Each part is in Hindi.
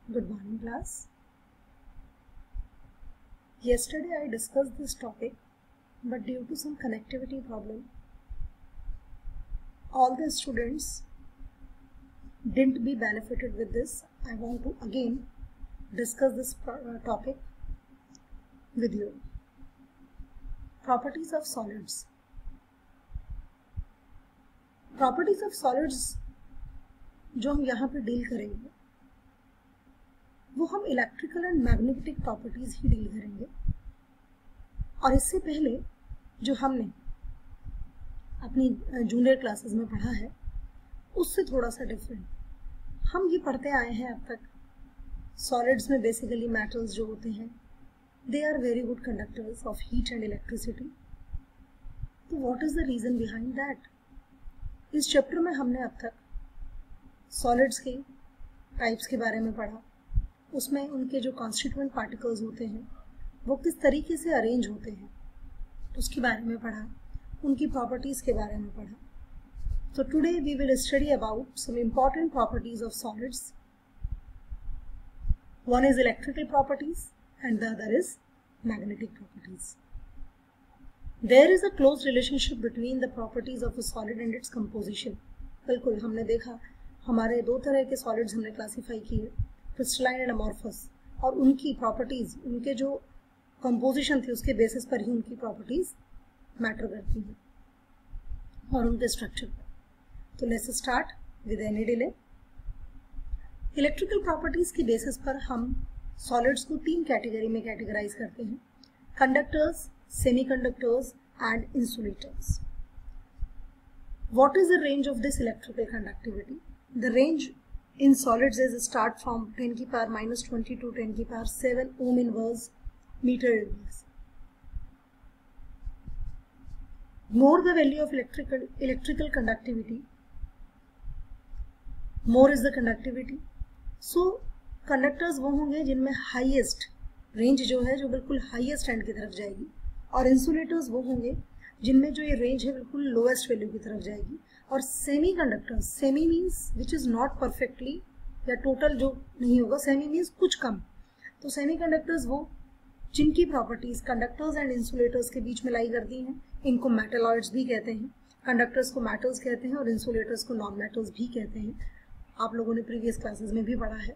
Good morning, class. Yesterday I discussed this topic, but due to some connectivity problem, all the students didn't be benefited with this. I want to again discuss this topic with you. Properties of solids. Properties of solids जो हम यहाँ पे डील करेंगे वो हम electrical and magnetic properties he deal करेंगे। और इससे पहले जो हमने अपनी जूनियर क्लासेस में पढ़ा है उससे थोड़ा सा डिफरेंट हम ये पढ़ते आए हैं अब तक। सॉलिड्स में बेसिकली मेटल्स जो होते हैं they are very good conductors of heat and electricity. तो what is the reason behind that? इस चैप्टर में हमने अब तक सॉलिड्स के टाइप्स के बारे में पढ़ा, उसमें उनके जो कॉन्स्टिट्यूएंट पार्टिकल्स होते हैं वो किस तरीके से अरेंज होते हैं उसके बारे में पढ़ा, उनकी प्रॉपर्टीज के बारे में पढ़ा। So today we will study about some important properties of solids. One is electrical properties and the other is magnetic properties. There is a close relationship between the properties of a solid and its composition. बिल्कुल हमने देखा हमारे दो तरह के सॉलिड्स हमने क्लासीफाई किए, क्रिस्टलाइन एंड अमॉर्फस, और उनकी प्रॉपर्टीज उनके जो कंपोजिशन थी उसके बेसिस पर ही उनकी प्रॉपर्टीज मैटर करती हैं और उनके स्ट्रक्चर पर। तो let's start with any delay. Electrical properties की बेसिस पर हम सॉलिड्स को तीन कैटेगरी में कैटेगराइज करते हैं: conductors, semiconductors and insulators. What is the range of this electrical conductivity? The range in solids is start from 10 की power minus 20 to 10 की power 7 ohm inverse meter inverse. More the value of electrical conductivity, more is the conductivity. So conductors वो होंगे जिनमें highest range जो है जो बिल्कुल highest end की तरफ जाएगी, और insulators वो होंगे जिनमें जो ये रेंज है बिल्कुल लोएस्ट वैल्यू की तरफ जाएगी। और semi conductors, semi means which is not perfectly या टोटल जो नहीं होगा, सेमी मीन्स कुछ कम। तो सेमी कंडक्टर्स वो जिनकी प्रॉपर्टीज कंडक्टर्स एंड इंसुलेटर्स के बीच में लाई करती हैं, इनको मेटलॉइड्स भी कहते हैं। कंडक्टर्स को मेटल्स कहते हैं और इंसुलेटर्स को नॉन मेटल्स भी कहते हैं, आप लोगों ने प्रीवियस क्लासेस में भी पढ़ा है।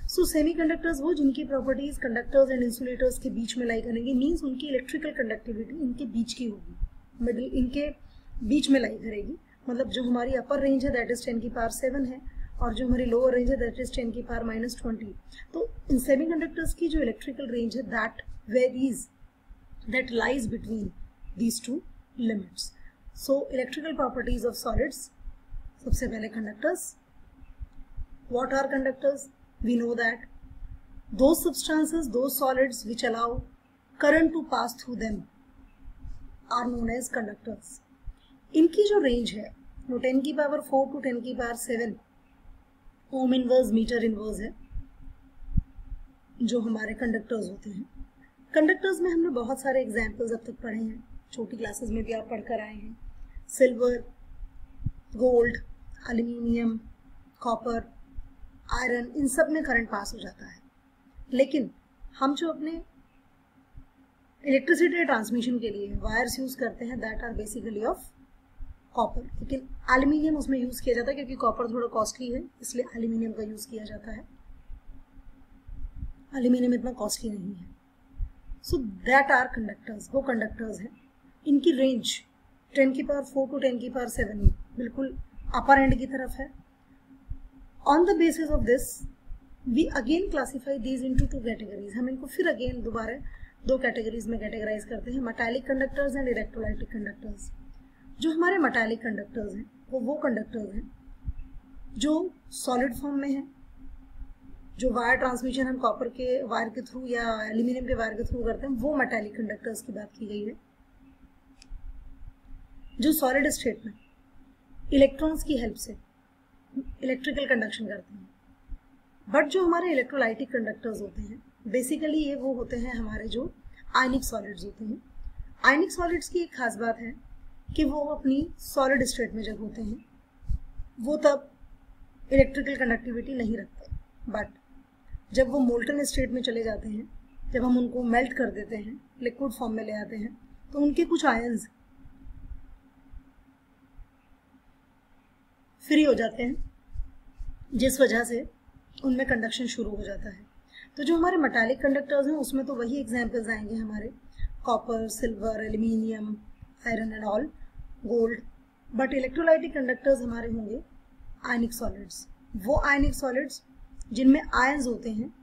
सो सेमी कंडक्टर्स वो जिनकी प्रॉपर्टीज कंडक्टर्स एंड इंसुलेटर्स के बीच में लाई करेंगे, मीन्स उनकी इलेक्ट्रिकल कंडक्टिविटी इनके बीच की होगी, मिडिल इनके बीच में लाई करेगी। मतलब जो हमारी अपर रेंज है दैट इज 10 की पावर 7 है और जो हमारी लोअर रेंज है दैट इज 10 की पावर माइनस 20। तो इन सेमीकंडक्टर्स की जो इलेक्ट्रिकल रेंज है that varies, that lies between these two limits. So electrical properties of solids, सबसे पहले conductors. What are conductors? We know that those substances, those solids which allow current to pass through them are known as conductors. इनकी जो रेंज है वो 10 की पावर 4 टू 10 की power 7 ohm inverse metre inverse है जो हमारे कंडक्टर्स होते हैं। कंडक्टर्स में हमने बहुत सारे एग्जाम्पल्स अब तक पढ़े हैं, छोटी क्लासेस में भी आप पढ़कर आए हैं। Silver, gold, aluminium, copper, iron, इन सब में करंट पास हो जाता है। लेकिन हम जो अपने इलेक्ट्रिसिटी ट्रांसमिशन के लिए वायर्स यूज करते हैं that are basically of copper, लेकिन एल्यूमिनियम उसमें यूज किया जाता है क्योंकि कॉपर थोड़ा कॉस्टली है, इसलिए एल्यूमिनियम का यूज किया जाता है। एल्यूमिनियम इतना कॉस्टली नहीं है। सो दैट आर कंडक्टर्स, वो कंडक्टर्स हैं। इनकी रेंज 10 की पावर 4 टू 10 की पावर 7 बिल्कुल अपर एंड की तरफ है। On the basis of this we again classify these into two categories. हम इनको फिर अगेन दोबारा दो कैटेगरीज में कैटेगराइज करते हैं, metallic conductors and electrolytic conductors. जो हमारे मेटालिक कंडक्टर्स हैं वो कंडक्टर्स हैं जो सॉलिड फॉर्म में हैं, जो वायर ट्रांसमिशन हम कॉपर के वायर के थ्रू या एल्यूमिनियम के वायर के थ्रू करते हैं, वो मेटालिक कंडक्टर्स की बात की गई है, जो सॉलिड स्टेट में इलेक्ट्रॉन्स की हेल्प से इलेक्ट्रिकल कंडक्शन करते हैं। बट जो हमारे इलेक्ट्रोलाइटिक कंडक्टर्स होते हैं बेसिकली ये वो होते हैं हमारे जो आयनिक सॉलिड्स होते हैं। आयनिक सॉलिड्स की एक खास बात है कि वो अपनी सॉलिड स्टेट में जब होते हैं वो तब इलेक्ट्रिकल कंडक्टिविटी नहीं रखते, बट जब वो मोल्टन स्टेट में चले जाते हैं, जब हम उनको मेल्ट कर देते हैं, लिक्विड फॉर्म में ले आते हैं, तो उनके कुछ आयंस फ्री हो जाते हैं, जिस वजह से उनमें कंडक्शन शुरू हो जाता है। तो जो हमारे मेटालिक कंडक्टर्स हैं उसमें तो वही एग्जांपल्स आएंगे हमारे, copper, silver, aluminium, iron and all, gold. But electrolytic conductors हमारे होंगे आयनिक सॉलिड्स, वो आयनिक सॉलिड्स जिनमें आयंस होते हैं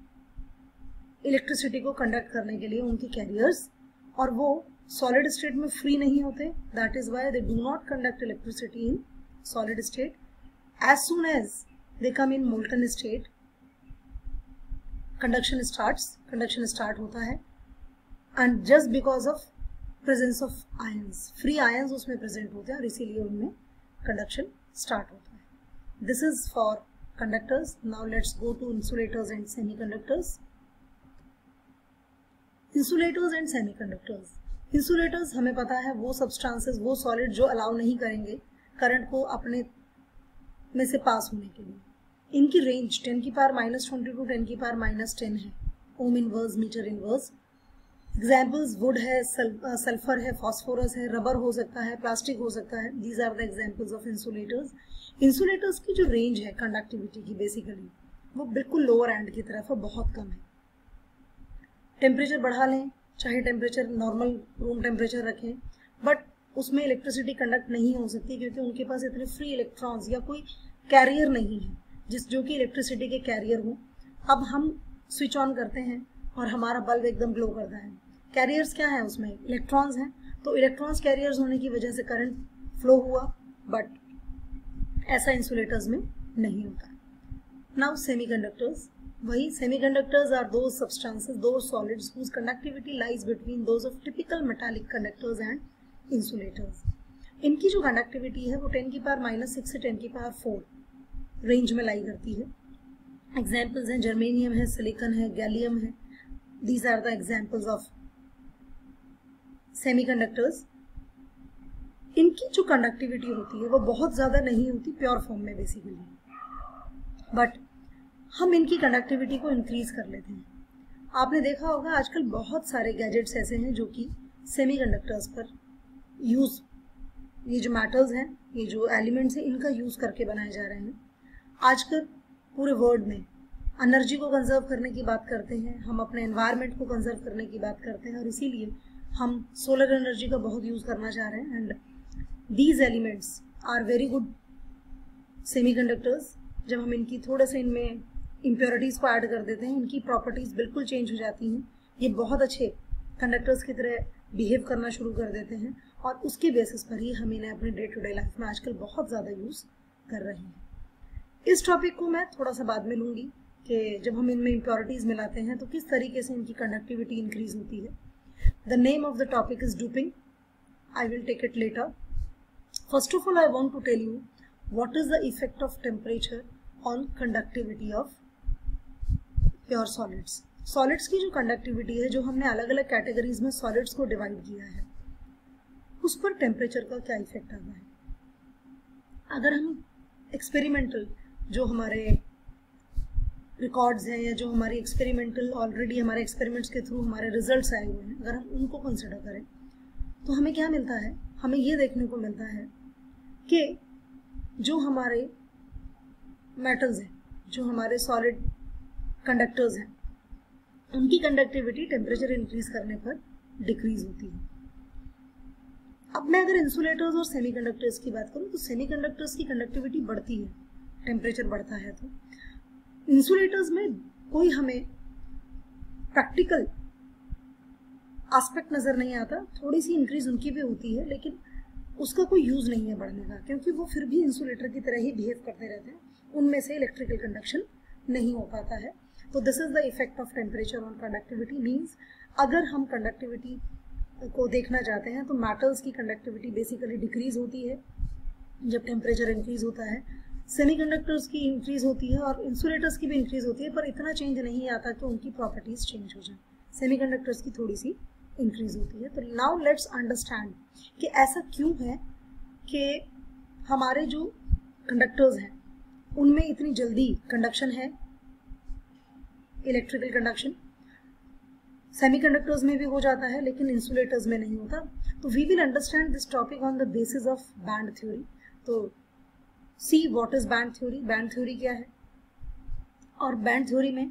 इलेक्ट्रिसिटी को कंडक्ट करने के लिए, उनके कैरियर्स, और वो सॉलिड स्टेट में फ्री नहीं होते। That is why they do not conduct electricity in solid state. As soon as they come in molten state, conduction start होता है, and just because of presence of ions, free ions उसमें प्रेजेंट होते हैं और इसीलिए उनमें कंडक्शन स्टार्ट होता है। This is for conductors. Now let's go to insulators and semiconductors. Insulators and semiconductors. Insulators हमें पता है वो सब्सटेंसेस, वो सॉलिड जो अलाउ नहीं करेंगे करंट को अपने में से पास होने के लिए। इनकी रेंज 10⁻⁻20 to 10⁻⁻10 है, ohm inverse, metre inverse. Examples wood है, सल्फर है, फॉस्फोरस है, रबर हो सकता है, प्लास्टिक हो सकता है। These are the examples of insulators. Insulators की जो रेंज है कंडक्टिविटी की बेसिकली वो बिल्कुल लोअर एंड की तरफ है, बहुत कम है। टेम्परेचर बढ़ा लें, चाहे टेम्परेचर नॉर्मल रूम टेम्परेचर रखें, बट उसमें इलेक्ट्रिसिटी कंडक्ट नहीं हो सकती क्योंकि उनके पास इतने फ्री इलेक्ट्रॉन्स या कोई कैरियर नहीं है जो कि इलेक्ट्रिसिटी के कैरियर हो। अब हम स्विच ऑन करते हैं और हमारा बल्ब एकदम ग्लो करता है, कैरियर्स क्या है उसमें? इलेक्ट्रॉन्स हैं। तो इलेक्ट्रॉन्स कैरियर्स होने की वजह से करंट फ्लो हुआ, बट ऐसा इंसुलेटर्स में नहीं होता। Now semiconductors. वही semiconductors are those substances, those solids whose conductivity lies between those of typical metallic conductors and insulators. इनकी जो कंडक्टिविटी है वो 10⁻⁻6 से 10⁻⁴ रेंज में लाई करती है। एग्जाम्पल्स हैं जर्मेनियम है, सिलिकॉन है, गैलियम है। These are the examples of semiconductors. इनकी जो कंडक्टिविटी होती है वो बहुत ज़्यादा नहीं होती प्योर फॉर्म में बेसिकली, बट हम इनकी कंडक्टिविटी को इंक्रीज कर लेते हैं। आपने देखा होगा आजकल बहुत सारे गैजेट्स ऐसे हैं जो कि सेमीकंडक्टर्स पर यूज़, ये जो मेटल्स हैं, ये जो एलिमेंट्स हैं, इनका यूज़ करके बनाए जा रहे हैं। आजकल पूरे वर्ल्ड में एनर्जी को कंजर्व करने की बात करते हैं, हम अपने एनवायरनमेंट को कंजर्व करने की बात करते हैं और इसीलिए हम सोलर एनर्जी का बहुत यूज़ करना चाह रहे हैं। And these elements are very good semiconductors. जब हम इनकी थोड़ा सा इनमें इम्प्योरिटीज़ को ऐड कर देते हैं, इनकी प्रॉपर्टीज़ बिल्कुल चेंज हो जाती हैं। ये बहुत अच्छे कंडक्टर्स की तरह बिहेव करना शुरू कर देते हैं और उसके बेसिस पर ही हम इन्हें अपने डे टू डे लाइफ में आजकल बहुत ज़्यादा यूज़ कर रहे हैं। इस टॉपिक को मैं थोड़ा सा बाद में लूँगी कि जब हम इनमें इम्प्योरिटीज़ मिलाते हैं तो किस तरीके से इनकी कंडक्टिविटी इंक्रीज होती है। The name of the topic is doping. I will take it later. First of all I want to tell you what is the effect of temperature on conductivity of pure solids. Solids की जो कंडक्टिविटी है, जो हमने अलग अलग कैटेगरीज में सॉलिड्स को डिवाइड किया है, उस पर टेम्परेचर का क्या इफेक्ट आता है। अगर हम एक्सपेरिमेंटल जो हमारे रिकॉर्ड्स हैं या जो हमारी एक्सपेरिमेंटल ऑलरेडी हमारे एक्सपेरिमेंट्स के थ्रू हमारे रिजल्ट्स आए हुए हैं, अगर हम उनको कंसिडर करें तो हमें क्या मिलता है? हमें ये देखने को मिलता है कि जो हमारे मेटल्स हैं, जो हमारे सॉलिड कंडक्टर्स हैं, उनकी कंडक्टिविटी टेम्परेचर इंक्रीज करने पर डिक्रीज होती है। अब मैं अगर इंसुलेटर्स और सेमीकंडक्टर्स की बात करूं तो सेमीकंडक्टर्स की कंडक्टिविटी बढ़ती है, टेम्परेचर बढ़ता है। तो इंसुलेटर्स में कोई हमें प्रैक्टिकल एस्पेक्ट नजर नहीं आता। थोड़ी सी इंक्रीज उनकी भी होती है लेकिन उसका कोई यूज नहीं है बढ़ने का, क्योंकि वो फिर भी इंसुलेटर की तरह ही बिहेव करते रहते हैं, उनमें से इलेक्ट्रिकल कंडक्शन नहीं हो पाता है। तो this is the effect of temperature on conductivity. Means अगर हम कंडक्टिविटी को देखना चाहते हैं तो मेटल्स की कंडक्टिविटी बेसिकली डिक्रीज होती है जब टेम्परेचर इंक्रीज होता है, सेमीकंडक्टर्स की इंक्रीज होती है और इंसुलेटर्स की भी इंक्रीज होती है, पर इतना चेंज नहीं आता कि उनकी प्रॉपर्टीज चेंज हो जाए। सेमीकंडक्टर्स की थोड़ी सी इंक्रीज होती है। तो नाउ लेट्स अंडरस्टैंड कि ऐसा क्यों है कि हमारे जो कंडक्टर्स हैं उनमें इतनी जल्दी कंडक्शन है, इलेक्ट्रिकल कंडक्शन। सेमीकंडक्टर्स में भी हो जाता है लेकिन इंसुलेटर्स में नहीं होता। तो we will understand this topic on the basis of band theory. तो see what is band theory, band theory क्या है और बैंड थ्योरी में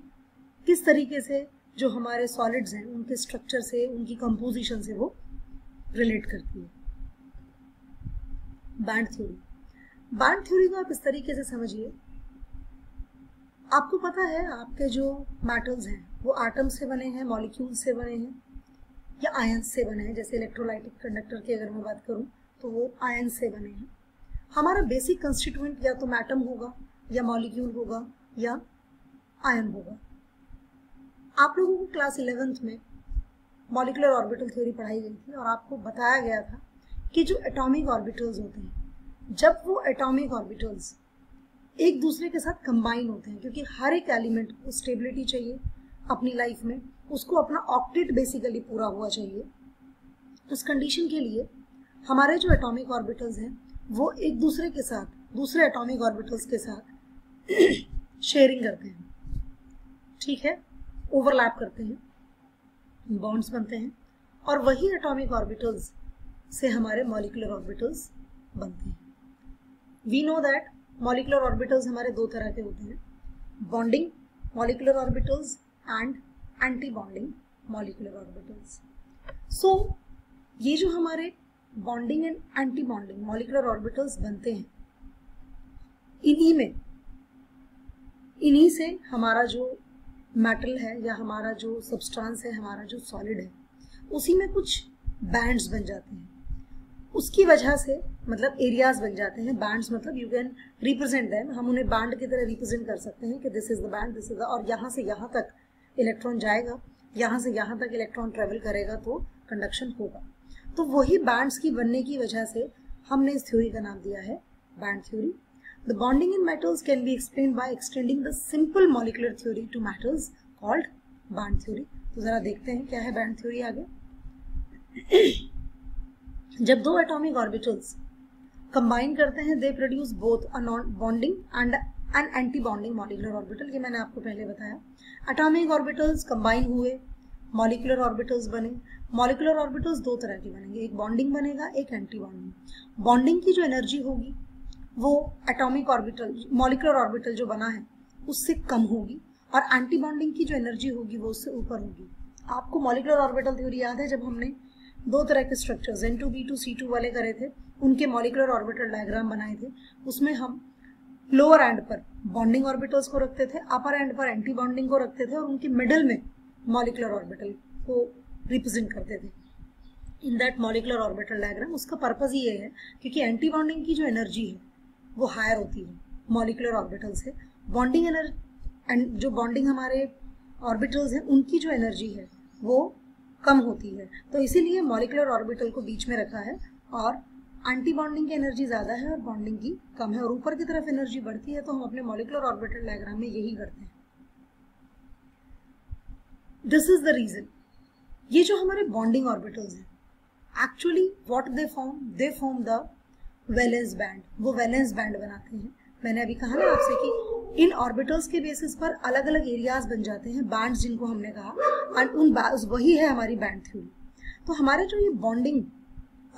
किस तरीके से जो हमारे सॉलिड्स हैं उनके स्ट्रक्चर से, उनकी कंपोजिशन से वो रिलेट करती है। बैंड थ्योरी, बैंड थ्योरी को आप इस तरीके से समझिए, आपको पता है आपके जो मेटल्स हैं वो एटम से बने हैं, मॉलिक्यूल से बने हैं या आयंस से बने हैं। जैसे इलेक्ट्रोलाइटिक कंडक्टर की अगर मैं बात करूं तो वो आयंस से बने हैं। हमारा बेसिक कंस्टिट्यूएंट या तो एटम होगा या मॉलिक्यूल होगा या आयन होगा। आप लोगों को क्लास 11th में मॉलिक्यूलर ऑर्बिटल थ्योरी पढ़ाई गई थी और आपको बताया गया था कि जो एटॉमिक ऑर्बिटल्स होते हैं, जब वो एटॉमिक ऑर्बिटल्स एक दूसरे के साथ कंबाइन होते हैं, क्योंकि हर एक एलिमेंट को स्टेबिलिटी चाहिए अपनी लाइफ में, उसको अपना ऑक्टेट बेसिकली पूरा हुआ चाहिए। उस कंडीशन के लिए हमारे जो एटॉमिक ऑर्बिटल्स हैं वो एक दूसरे के साथ, दूसरे एटॉमिक ऑर्बिटल्स के साथ शेयरिंग करते हैं, ठीक है, ओवरलैप करते हैं, बॉन्ड्स बनते हैं और वही एटॉमिक ऑर्बिटल्स से हमारे मॉलिक्यूलर ऑर्बिटल्स बनते हैं। We know that molecular orbitals हमारे दो तरह के होते हैं, bonding molecular orbitals and anti bonding molecular orbitals. So ये जो हमारे bonding and anti bonding molecular orbitals बनते हैं, इन्हीं से हमारा जो मेटल है या हमारा जो सब्सटेंस है, हमारा जो सॉलिड है, उसी में कुछ बैंड्स बन जाते हैं। उसकी वजह से मतलब एरियाज बन जाते हैं। बैंड्स मतलब यू कैन रिप्रेजेंट देम, हम उन्हें बैंड की तरह रिप्रेजेंट कर सकते हैं कि this is the band, this is the, और यहाँ से यहाँ तक इलेक्ट्रॉन जाएगा, यहाँ से यहाँ तक इलेक्ट्रॉन ट्रेवल करेगा तो कंडक्शन होगा। तो वही बैंड्स की बनने की वजह से हमने इस थ्योरी का नाम दिया है band theory. The bonding in metals can be explained by extending the simple molecular theory to metals called band theory। तो जरा देखते हैं क्या है बैंड थ्योरी आगे। जब दो एटॉमिक ऑर्बिटल्स कंबाइन करते हैं, they produce both a non bonding and an anti bonding molecular orbital. ये मैंने आपको पहले बताया। एटॉमिक ऑर्बिटल्स कंबाइन हुए, मॉलिक्यूलर ऑर्बिटल्स बने। मॉलिक्यूलर ऑर्बिटल्स दो तरह के बनेंगे, एक बॉन्डिंग बनेगा, एक एंटी बॉन्डिंग। बॉन्डिंग की जो एनर्जी होगी वो एटॉमिक ऑर्बिटल, मॉलिक्यूलर ऑर्बिटल जो बना है उससे कम होगी, और एंटी बॉन्डिंग की जो एनर्जी होगी वो उससे ऊपर होगी। आपको मॉलिक्यूलर ऑर्बिटल थ्योरी याद है, जब हमने दो तरह के स्ट्रक्चर्स N2B2 C2 वाले करे थे, उनके मॉलिक्यूलर ऑर्बिटल डायग्राम बनाए थे। उसमें हम लोअर एंड पर बॉन्डिंग ऑर्बिटल्स को रखते थे, अपर एंड पर एंटी बॉन्डिंग को रखते थे और उनके मिडल में मॉलिक्यूलर ऑर्बिटल को रिप्रेजेंट करते थे in that molecular orbital diagram. उसका पर्पज ये है क्योंकि एंटी बॉन्डिंग की जो एनर्जी है वो हायर होती है मॉलिक्यूलर ऑर्बिटल से। बॉन्डिंग एनर्जी, जो बॉन्डिंग हमारे ऑर्बिटल्स हैं उनकी जो एनर्जी है वो कम होती है, तो इसीलिए मॉलिक्यूलर ऑर्बिटल को बीच में रखा है और एंटी बॉन्डिंग की एनर्जी ज़्यादा है और बॉन्डिंग की कम है, और ऊपर की तरफ एनर्जी बढ़ती है। तो हम अपने मॉलिक्यूलर ऑर्बिटल डायग्राम में यही करते हैं। This is the reason. ये जो हमारे बॉन्डिंग ऑर्बिटल्स हैं, actually what they form the valence band. वो वैलेंस बैंड बनाते हैं। मैंने अभी कहा ना आपसे कि इन ऑर्बिटल्स के बेसिस पर अलग अलग एरियाज बन जाते हैं, बैंड्स जिनको हमने कहा, और उन वही है हमारी बैंड थ्योरी। तो हमारे जो ये बॉन्डिंग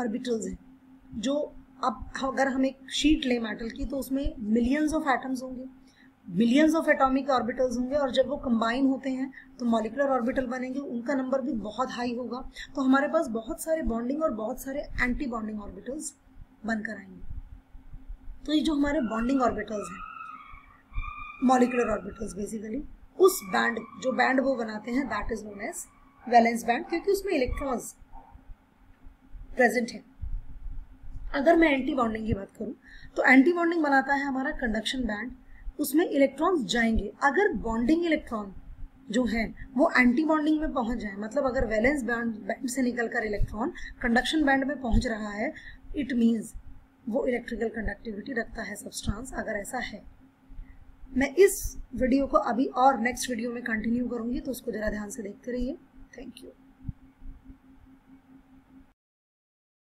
ऑर्बिटल्स हैं, जो अब अगर हम एक शीट लें मेटल की तो उसमें मिलियंस ऑफ एटम्स होंगे, मिलियंस ऑफ एटॉमिक ऑर्बिटल्स होंगे, और जब वो कंबाइन होते हैं तो मॉलिक्यूलर ऑर्बिटल बनेंगे, उनका नंबर भी बहुत हाई होगा। तो हमारे पास बहुत सारे बॉन्डिंग और बहुत सारे एंटी बॉन्डिंग ऑर्बिटल्स बनकर आएंगे। तो ये जो हमारे बॉन्डिंग ऑर्बिटल्स हैं, मॉलिक्यूलर ऑर्बिटल्स बेसिकली, उस बैंड, जो बैंड वो बनाते हैं, that is known as valence band, क्योंकि उसमें इलेक्ट्रॉन्स प्रेजेंट है। अगर मैं एंटी बॉन्डिंग की बात करूं तो एंटी बॉन्डिंग बनाता है हमारा कंडक्शन बैंड, उसमें इलेक्ट्रॉन्स जाएंगे। अगर बॉन्डिंग इलेक्ट्रॉन जो है वो एंटी बॉन्डिंग में पहुंच जाए, मतलब अगर वैलेंस बैंड से निकलकर इलेक्ट्रॉन कंडक्शन बैंड में पहुंच रहा है, इट मीन्स वो इलेक्ट्रिकल कंडक्टिविटी रखता है सब्सटेंस। अगर ऐसा है, मैं इस वीडियो को अभी और नेक्स्ट वीडियो में कंटिन्यू करूंगी, तो उसको जरा ध्यान से देखते रहिए। Thank you.